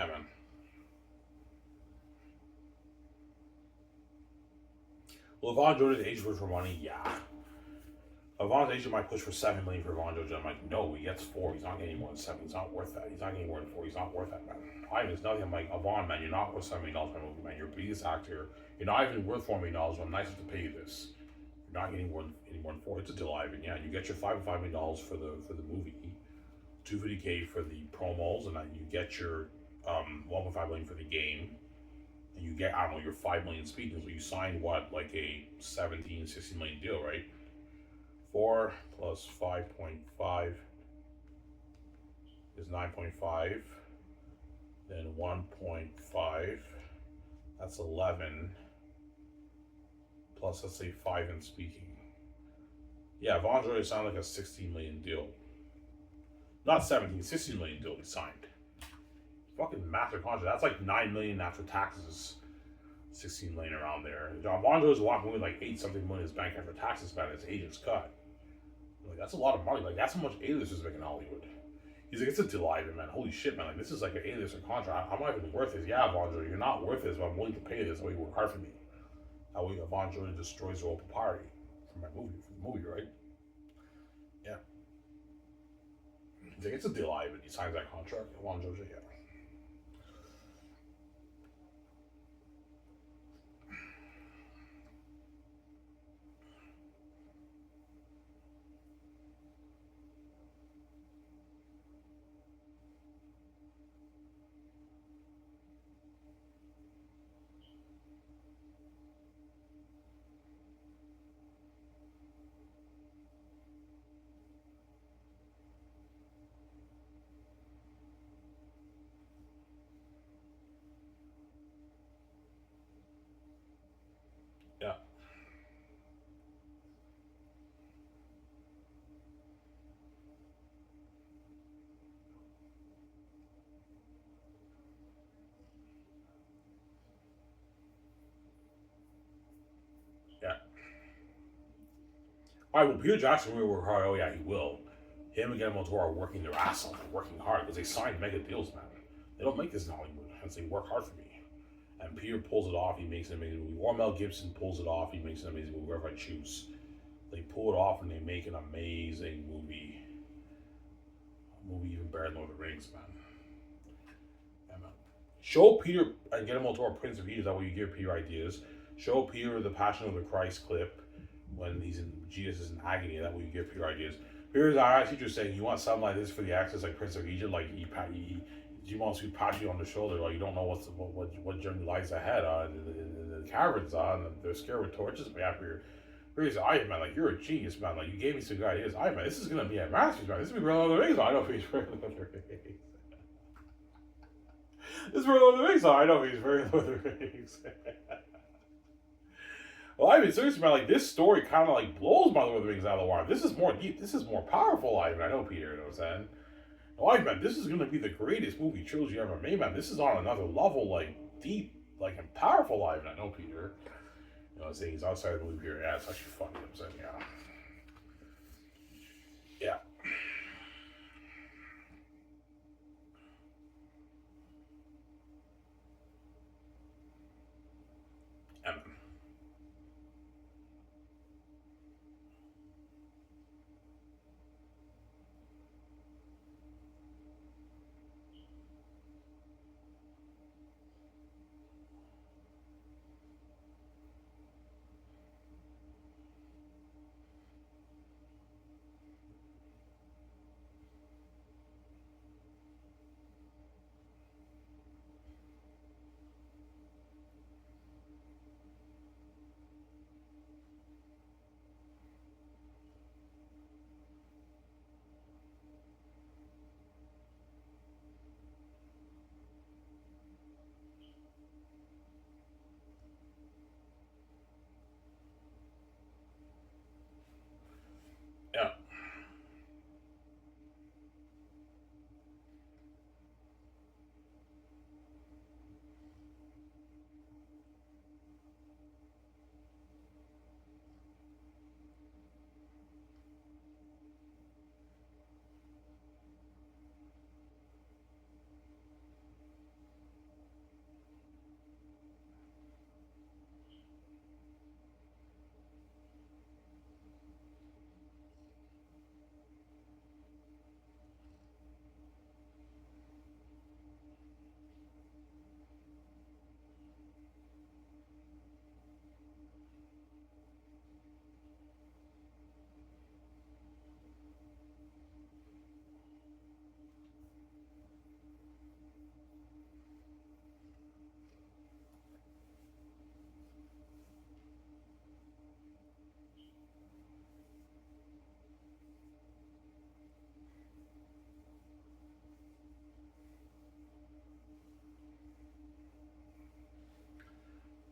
Yeah, man. Well, if Von Jordan's age for money, yeah. Von Asia might push for 7 million for Von Jojo. I'm like, no, he gets 4. He's not getting more than 7. He's not worth that. He's not getting more than 4. He's not worth that, man. Ivan's nothing. I'm like, Avon, man, you're not worth $7 million for a movie, man. You're a biggest actor. You're not even worth $4 million. I'm nice enough to pay you this. You're not getting any more than 4. It's a deal, Ivan. Yeah, you get your $5 million for the movie, $250K for the promos, and then you get your 1.5 million for the game. And you get, I don't know, your 5 million speaking. So you signed what, like a 17, 16 million deal, right? 4 plus 5.5 is 9.5. Then 1.5, that's 11. Plus, let's say 5 in speaking. Yeah, Von Joy sounded like a 16 million deal. Not 17, 16 million deal he signed. Fucking massive contract. That's like 9 million after taxes. 16 million around there. Von Joy's walking with like 8 something million in his bank after taxes, man. His agent's cut. Like, that's a lot of money. Like, that's how much A-listers make in Hollywood. He's like, it's a deal, Ivan, man. Holy shit, man. Like, this is like an A-lister contract. I'm not even worth this. Yeah, Von Joy, you're not worth this, but I'm willing to pay this. That way you work hard for me. That way Von Joy destroys the whole propriety for my movie, right? Yeah. He's like, it's a deal, Ivan. He signs that contract. Von Joy, yeah. Yeah. Yeah. All right, well, Peter Jackson will work hard. Oh, yeah, he will. Him and Guillermo del Toro are working their ass off. They're working hard because they signed mega deals, man. They don't make this in Hollywood. Hence, they work hard for me. And Peter pulls it off. He makes an amazing movie. Or Mel Gibson pulls it off. He makes an amazing movie, wherever I choose. They pull it off and they make an amazing movie. A movie even better than Lord of the Rings, man. Yeah, man. Show Peter and Guillermo del Toro Prince of Egypt. That way you give Peter ideas. Show Peter the Passion of the Christ clip when Jesus is in agony. That way you give Peter ideas. Peter's our teacher saying, you want something like this for the access like Prince of Egypt, like he wants to pat you on the shoulder, like you don't know what journey lies ahead. The caravans on, they're scared with torches. But yeah, Peter's Iron Man, like you're a genius, man. Like you gave me some good ideas. Iron Man, this is gonna be a masterpiece, man. This is gonna be Lord of the Rings. I know if he's very Lord of the Rings. This is very Lord of the Rings. I know if he's very Lord of the Rings. Well, I mean, seriously, man, like, this story kind of, like, blows my Lord of the Rings out of the water. This is more deep. This is more powerful, Ivan. I know, Peter, you know what I'm saying? No, Ivan, man, this is going to be the greatest movie trilogy ever made, man. This is on another level, like, deep, like, and powerful, Ivan. I know, Peter. You know what I'm saying? He's outside the movie here. Yeah, it's actually funny, you know what I'm saying? Yeah. Yeah. And yeah.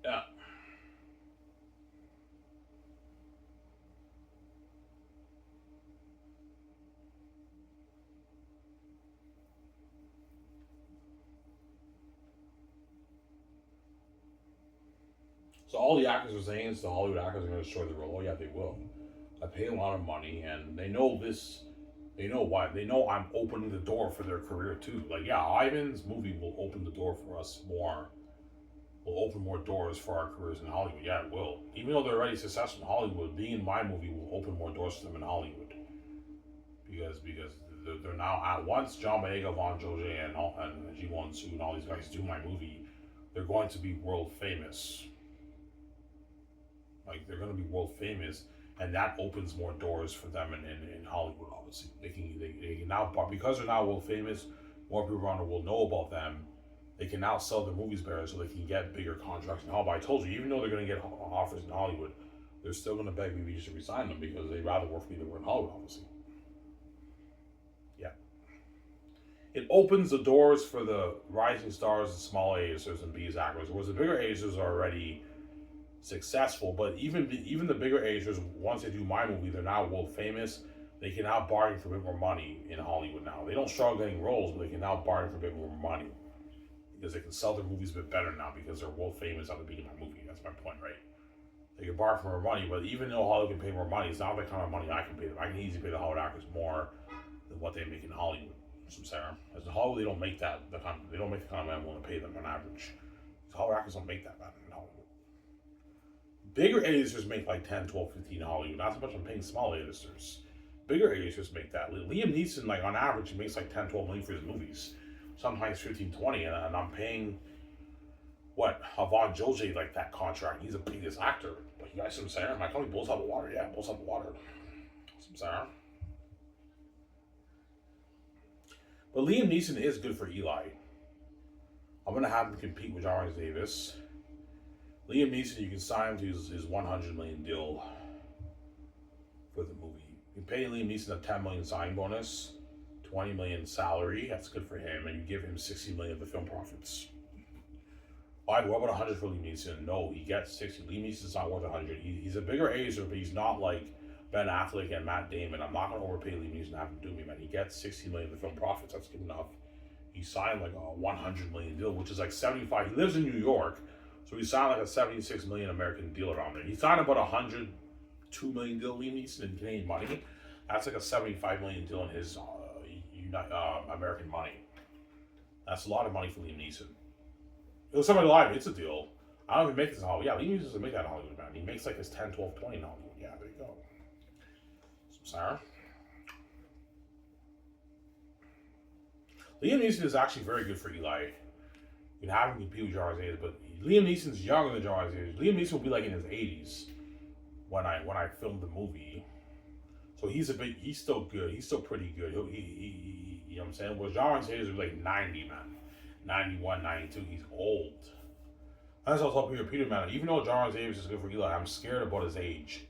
Yeah. So all the actors are saying is the Hollywood actors are going to destroy the role. Oh yeah, they will. I pay a lot of money, and they know this. They know why. They know I'm opening the door for their career too. Like, yeah, Ivan's movie will open the door for us more. Will open more doors for our careers in Hollywood. Yeah, it will. Even though they're already successful in Hollywood, being in my movie will open more doors for them in Hollywood. Because they're now at once John Boyega, Von Joje, and Ji Won Soo and all these guys do my movie, they're going to be world famous. Like, they're going to be world famous, and that opens more doors for them in Hollywood. Obviously, they can now, because they're now world famous, more people around the world know about them. They can now sell their movies better, so they can get bigger contracts in Hollywood. I told you, even though they're going to get offers in Hollywood, they're still going to beg me to resign them because they'd rather work for me than work in Hollywood. Obviously, yeah. It opens the doors for the rising stars and small A-listers and B actors, whereas the bigger A-listers are already successful. But even the bigger A-listers, once they do my movie, they're now world famous. They can now bargain for a bit more money in Hollywood now. They don't struggle getting roles, but they can now bargain for a bit more money because they can sell their movies a bit better now because they're world famous after being in my movie. That's my point, right? They can bargain for more money, but even though Hollywood can pay more money, it's not the kind of money I can pay them. I can easily pay the Hollywood actors more than what they make in Hollywood. Some Sarah, as in Hollywood, they don't make that. They don't make the kind of money I'm willing to pay them on average. The Hollywood actors don't make that money in Hollywood. Bigger A-listers make like 10, 12, 15 in Hollywood. Not so much I'm paying small A-listers. Bigger A-listers make that. Liam Neeson, like on average, he makes like 10, 12 million for his movies. Sometimes 15, 20, and I'm paying what Von Joje like that contract. He's a biggest actor. But you guys see what I'm saying? My company blows out the water. Yeah, blows out the water. Some Sarah. But Liam Neeson is good for Eli. I'm gonna have him compete with John Davis. Liam Neeson, you can sign him to his $100 million deal for the movie. You pay Liam Neeson a $10 million signing bonus, $20 million salary. That's good for him, and you give him $60 million of the film profits. Why? What about $100 for Liam Neeson? No, he gets 60. Liam Neeson's not worth 100. He's a bigger acer, but he's not like Ben Affleck and Matt Damon. I'm not gonna overpay Liam Neeson to have him do me, man. He gets $60 million of the film profits. That's good enough. He signed like a $100 million deal, which is like 75. He lives in New York. So he signed like a 76 million American deal around there. He signed about a $102 million deal, Liam Neeson, in Canadian money. That's like a 75 million deal in his American money. That's a lot of money for Liam Neeson. It was somebody live. It's a deal. I don't even make this in Hollywood. Yeah, Liam Neeson doesn't make that in Hollywood, man. He makes like his 10, 12, 20 in Hollywood. Yeah, there you go. Some Sarah. Liam Neeson is actually very good for Eli. You can have him compete with Jar's age, but Liam Neeson's younger than Jar's age. Liam Neeson will be like in his 80s when I filmed the movie. So he's still good. He's still pretty good. He you know what I'm saying? Whereas Jar's age is like 90, man. 91, 92. He's old. That's what I was telling Peter, man. Even though Jar's age is good for Eli, I'm scared about his age.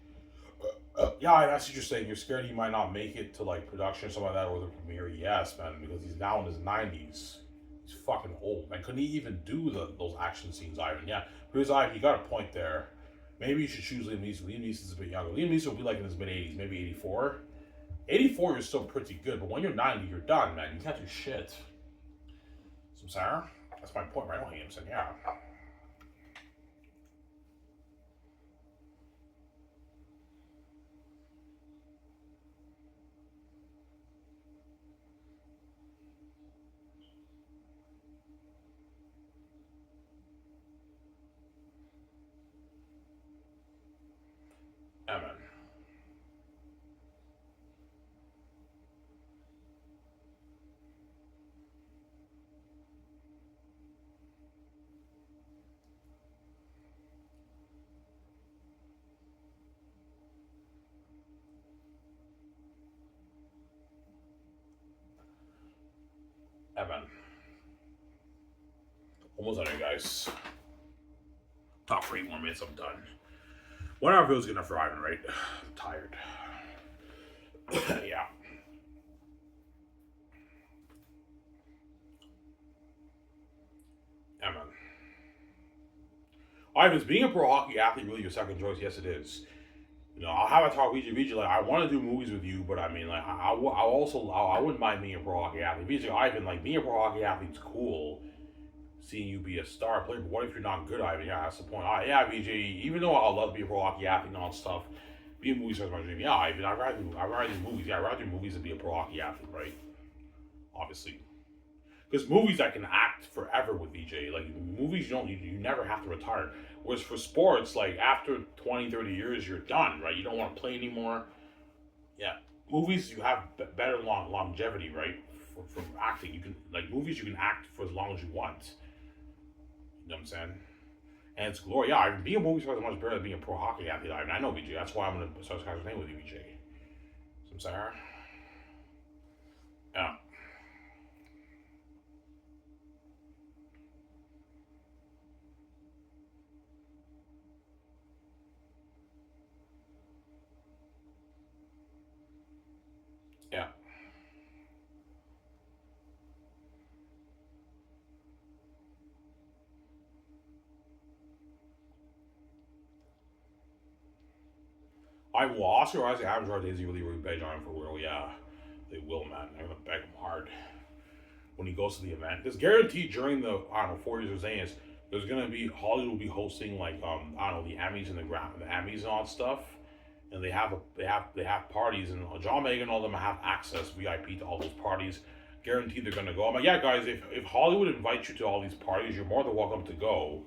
Yeah, that's what you're saying. You're scared he might not make it to like production or something like that, or the premiere. Yes, man, because he's now in his 90s. He's fucking old. Man, couldn't he even do those action scenes, Ivan? Yeah, because Ivan, you got a point there. Maybe you should choose Liam Neeson. Liam Neeson's a bit younger. Liam Neeson will be like in his mid 80s, maybe 84. 84, you're still pretty good, but when you're 90, you're done, man. You can't do shit. Some Sarah? That's my point, right? I don't hate him saying, yeah. Yeah, man. Yeah, man. Almost done here, guys. Talk for 8 more minutes, I'm done. 1 hour feels good enough for Ivan, right? I'm tired. Yeah. Yeah, man. Ivan's being a pro hockey athlete really your second choice? Yes, it is. I'll have a talk with VJ. Like, I want to do movies with you, but I mean, like, I wouldn't mind being a pro hockey athlete. VJ, Ivan, like, being a pro hockey athlete's cool. Seeing you be a star player, but what if you're not good, Ivan? Yeah, that's the point. Yeah, VJ, even though I love to be a pro hockey athlete and all that stuff, being a movie star is my dream. Yeah, Ivan, I'd rather do movies. Yeah, I'd rather do movies than be a pro hockey athlete, right? Obviously. Because movies I can act forever with VJ. Like movies you never have to retire. Whereas for sports, like after 20, 30 years you're done, right? You don't want to play anymore. Yeah. Movies you have better longevity, right? For acting. You can like movies you can act for as long as you want. You know what I'm saying? And it's glory. Yeah, being a movie star is much better than being a pro hockey athlete. I know VJ. That's why I'm gonna start this name with you, VJ. So I'm sorry. Yeah. Yeah. I will Oscar Isaac, Adam Jordan, Daisy really beg on him for real. Yeah, they will, man. They're gonna beg him hard when he goes to the event. There's guaranteed during the 4 years of Xanus, there's gonna be Hollywood will be hosting like the Emmys and the Emmys and all that stuff, and they have parties and John Megan and all them have access VIP to all those parties. Guaranteed they're gonna go. I'm like, yeah, guys, if Hollywood invites you to all these parties, you're more than welcome to go.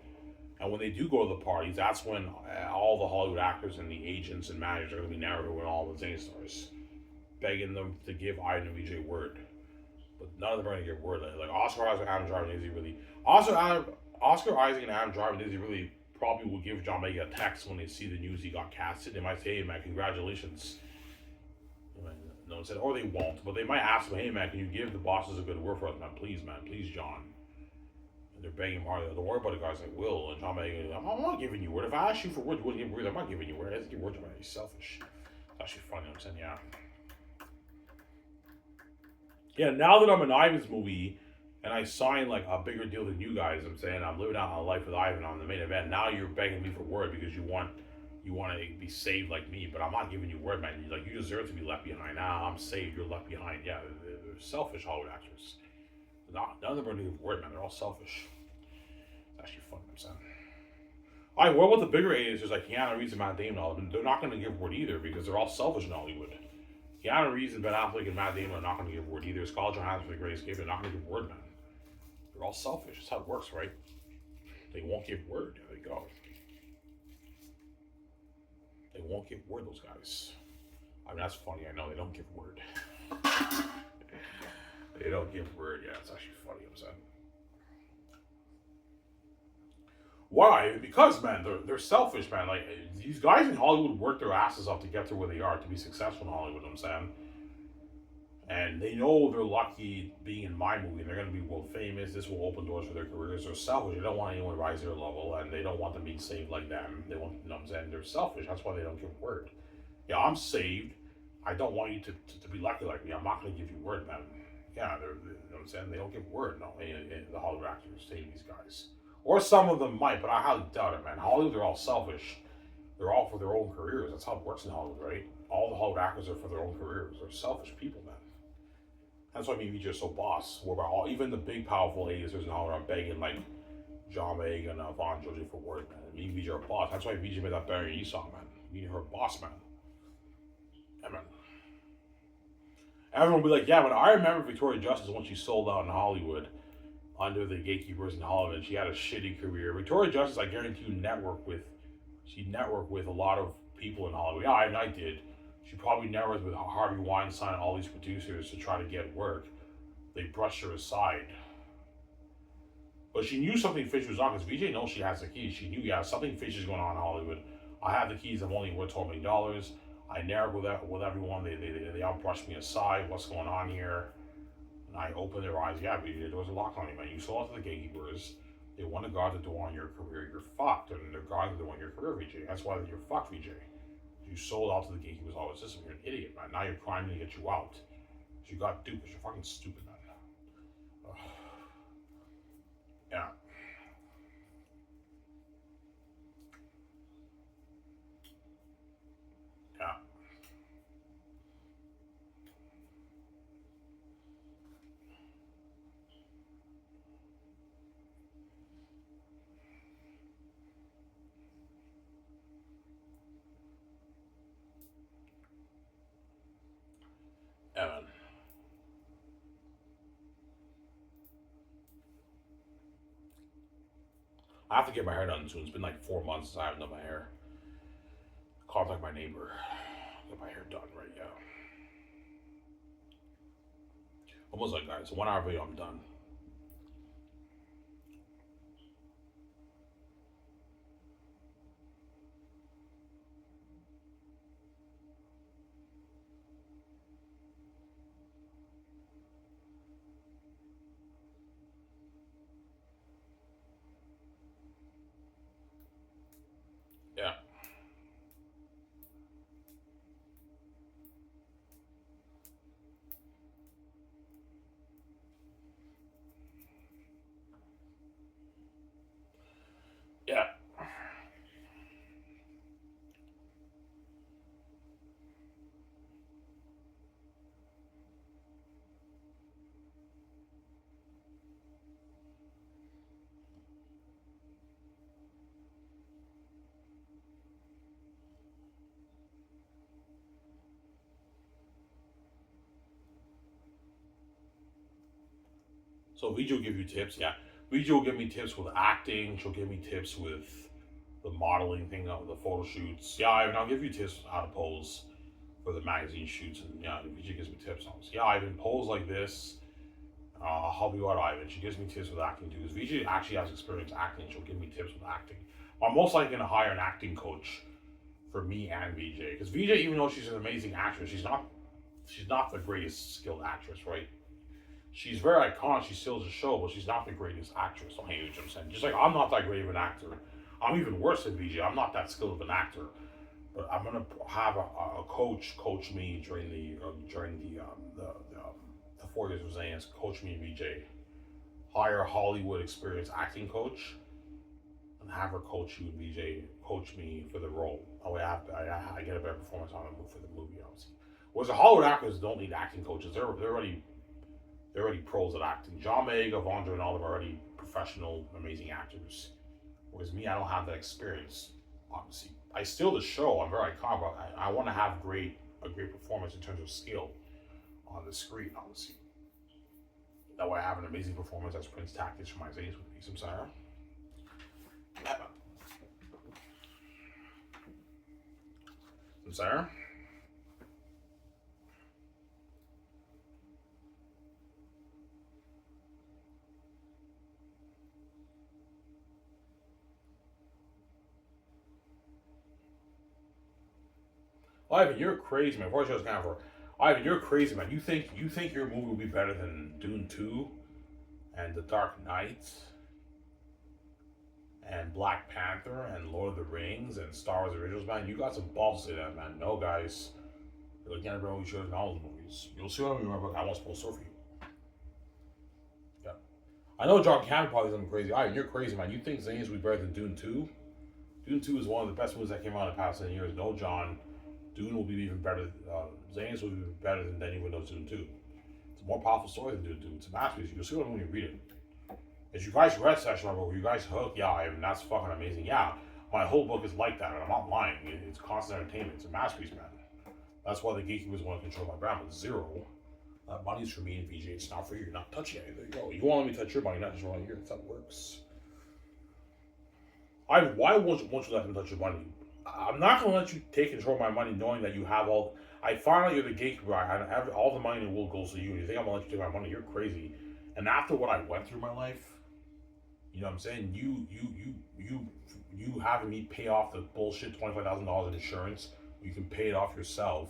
And when they do go to the parties, that's when all the Hollywood actors and the agents and managers are going to be narrowing all the Zane stars, begging them to give Ivan and VJ word. But none of them are going to give word. Like Oscar Isaac and Adam Driver, Daisy really. Oscar Isaac and Adam Driver, Daisy really probably will give John Megan a text when they see the news he got casted. They might say, hey, man, congratulations. No one said, or they won't, but they might ask him, hey, man, can you give the bosses a good word for us, man? Please, John. And they're begging him hard. Don't worry about it, guys. Like, will. And John Megan, I'm not giving you word. If I ask you for word, you wouldn't give word. I'm not giving you word. I have to give word to me. He's selfish. It's actually funny. I'm saying, yeah. Yeah, now that I'm in Ivan's movie and I signed like a bigger deal than you guys, I'm saying I'm living out my life with Ivan on the main event. Now you're begging me for word because you want to be saved like me, but I'm not giving you word, man. You deserve to be left behind. Nah, I'm saved. You're left behind. Yeah, they're selfish Hollywood actors. None of them are going to give word, man. They're all selfish. It's actually fun, I'm saying. All right, what about the bigger A-listers like Keanu Reeves and Matt Damon? They're not going to give word either because they're all selfish in Hollywood. Keanu Reeves and Ben Affleck and Matt Damon are not going to give word either. Scarlett Johansson for the Great Escape, they're not going to give word, man. They're all selfish. That's how it works, right? They won't give word. There they go. They won't give word, those guys. I mean, that's funny. I know they don't give word. They don't give word. Yeah, it's actually funny. I'm saying. Why? Because, man, they're selfish, man. Like these guys in Hollywood work their asses off to get to where they are to be successful in Hollywood. I'm saying. And they know they're lucky being in my movie and they're going to be world famous. This will open doors for their careers. They're selfish. They don't want anyone to rise their level and they don't want them being saved like them. They want, you know what I'm saying? They're selfish. That's why they don't give word. Yeah, I'm saved. I don't want you to be lucky like me. I'm not going to give you word, man. Yeah, you know what I'm saying? They don't give word, no. The Hollywood actors saying these guys. Or some of them might, but I highly doubt it, man. Hollywood, they're all selfish. They're all for their own careers. That's how it works in Hollywood, right? All the Hollywood actors are for their own careers. They're selfish people, man. That's why me and VJ are so boss. We're about all, even the big powerful A-listers in Hollywood are begging like John Megan and Vaughn Joji for word, man. Me and VJ are boss. That's why VJ made that Barry E song, man. Me and her boss, man. Yeah, man. Everyone will be like, yeah, but I remember Victoria Justice when she sold out in Hollywood under the gatekeepers in Hollywood. She had a shitty career. Victoria Justice, I guarantee you, she networked with a lot of people in Hollywood. Yeah, I did. She probably networked with Harvey Weinstein and all these producers to try to get work. They brushed her aside. But she knew something fishy was on because VJ knows she has the keys. She knew, yeah, something fishy is going on in Hollywood. I have the keys. I'm only worth $12 million. I networked with everyone. They all brushed me aside. What's going on here? And I opened their eyes. Yeah, VJ, there was a lock on you, man. You sold out to the gatekeepers. They want to guard the door on your career. You're fucked. And they're guarding the door on your career, VJ. That's why you're fucked, VJ. You sold out to the gatekeepers all the system. You're an idiot, man. Now you're crying to get you out. You got duped. You're fucking stupid, man. Yeah. Yeah, man. I have to get my hair done soon. It's been like 4 months since I haven't done my hair. Contact my neighbor. Get my hair done right now. Almost like guys, 1 hour video, I'm done. Yeah. Yeah. So VJ will give you tips. Yeah. VJ will give me tips with acting. She'll give me tips with the modeling thing, the photo shoots. Yeah, I'll give you tips how to pose for the magazine shoots. And yeah, VJ gives me tips on this. Yeah, Ivan, pose like this. I'll help you out, Ivan. She gives me tips with acting too. Because VJ actually has experience acting. She'll give me tips with acting. I'm most likely going to hire an acting coach for me and VJ. Because VJ, even though she's an amazing actress, she's not the greatest skilled actress, right? She's very iconic. She steals the show, but she's not the greatest actress. I mean, you know what I'm saying? Just like I'm not that great of an actor. I'm even worse than VJ. I'm not that skilled of an actor. But I'm gonna have a coach me during the 4 years of Xanus. Coach me and VJ. Hire a Hollywood experienced acting coach, and have her coach you and VJ. Coach me for the role. Oh, I get a better performance on it for the movie, obviously. Whereas the Hollywood actors don't need acting coaches. They're already pros at acting. John Boyega, Vondra, and all of them are already professional, amazing actors. Whereas me, I don't have that experience. Obviously, I steal the show. I'm very iconic, but I want to have a great performance in terms of skill on the screen. Obviously, that way I have an amazing performance as Prince Tactics from my Xanus with me. Some Sarah. Some Sarah. Ivan, you're crazy, man. Before I show this camera, Ivan, you're crazy, man. You think your movie will be better than Dune 2 and The Dark Knight and Black Panther and Lord of the Rings and Star Wars originals, man? You got some balls to say that, man. No, guys. You're looking at everyone who shows in all those movies. You'll see what I mean. I won't spoil story for you. Yeah. I know John Cameron probably thinks I'm crazy. Ivan, you're crazy, man. You think Xanus will be better than Dune 2? Dune 2 is one of the best movies that came out in the past 10 years. No, John. Dune will be even better. Xanus will be better than anyone knows Dune 2. It's a more powerful story than Dune 2. It's a masterpiece. You'll see what when you read it. If you guys read Session Level, you guys hook, yeah, I mean, that's fucking amazing. Yeah, my whole book is like that, and I'm not lying. It's constant entertainment. It's a masterpiece, man. That's why the gatekeepers want to control my brand with zero. Money's for me and VJ. It's not for you. You're not touching it. There you go. You want me to touch your money, not just one here. That's how it works. Why won't you let them touch your money? I'm not going to let you take control of my money knowing that you have all... I find out you're the gatekeeper. All the money in the world goes to you. And you think I'm going to let you take my money? You're crazy. And after what I went through in my life, you know what I'm saying? You having me pay off the bullshit $25,000 in insurance, you can pay it off yourself,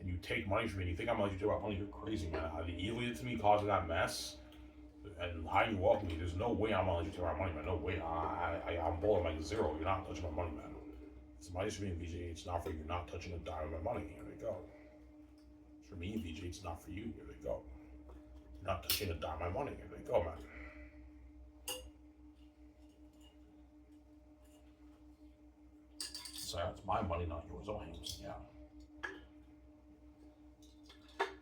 and you take money from me, and you think I'm going to let you take my money? You're crazy, man. The evil you did to me, causing that mess, and how you welcome me, there's no way I'm going to let you take my money, man. No way. I'm bowling like zero. You're not touching my money, man. It's money for me and VJ. It's not for you. You're not touching a dime of my money. Here we go. It's for me and VJ. It's not for you. Here we go. You're not touching a dime of my money. Here we go, man. So it's my money, not yours. Oh, hands. Yeah.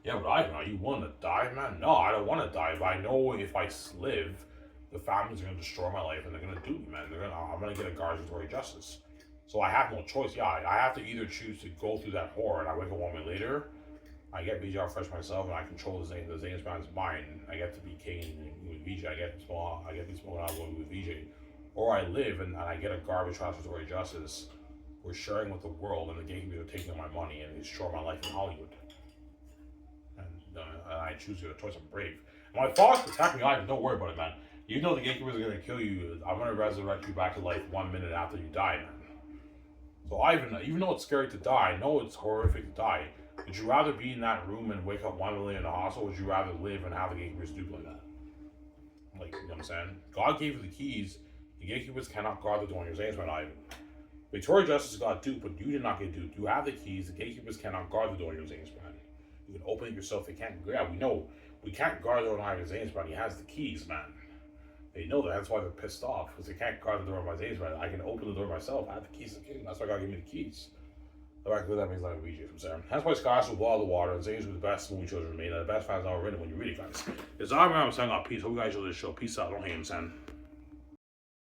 Yeah, but I know you want to die, man. No, I don't want to die. But I know if I live, the families are going to destroy my life, and they're going to do me, man. I'm going to get a guardiantory justice. So I have no choice. Yeah, I have to either choose to go through that horror, and I wake up 1 minute later. I get VJ out fresh myself, and I control the Xanus brand's mind. I get to be king with VJ. I get to be smoking out with VJ. Or I live and I get a garbage transitory justice. We're sharing with the world, and the gatekeepers are taking my money and destroy my life in Hollywood. And I choose the choice. I'm brave. And my fathers protect me. Don't worry about it, man. You know the gatekeepers are gonna kill you. I'm gonna resurrect you back to life 1 minute after you die, man. So even though it's scary to die, I know it's horrific to die. Would you rather be in that room and wake up 1 million in the hospital, or would you rather live and have the gatekeepers do like that? Like, you know what I'm saying? God gave you the keys. The gatekeepers cannot guard the door on your Xanus man, Ivan. Victoria Justice got duped, but you did not get duped. You have the keys. The gatekeepers cannot guard the door on your Xanus man. You can open it yourself. They can't. Yeah, we know. We can't guard the door on Ivan's Xanus man. He has the keys, man. They know that. That's why they're pissed off, because they can't guard the door on my Xanus man. I can open the door myself. I have the keys to the kingdom. That's why God gave me the keys. That means like a VJ from Sarah. That's why Skiv will boil the water, and Xanus was the best movie children made, and the best fans ever written when you read it, guys. It's all I'm saying, peace. Hope you guys enjoy this show. Peace out. Don't hate him, son.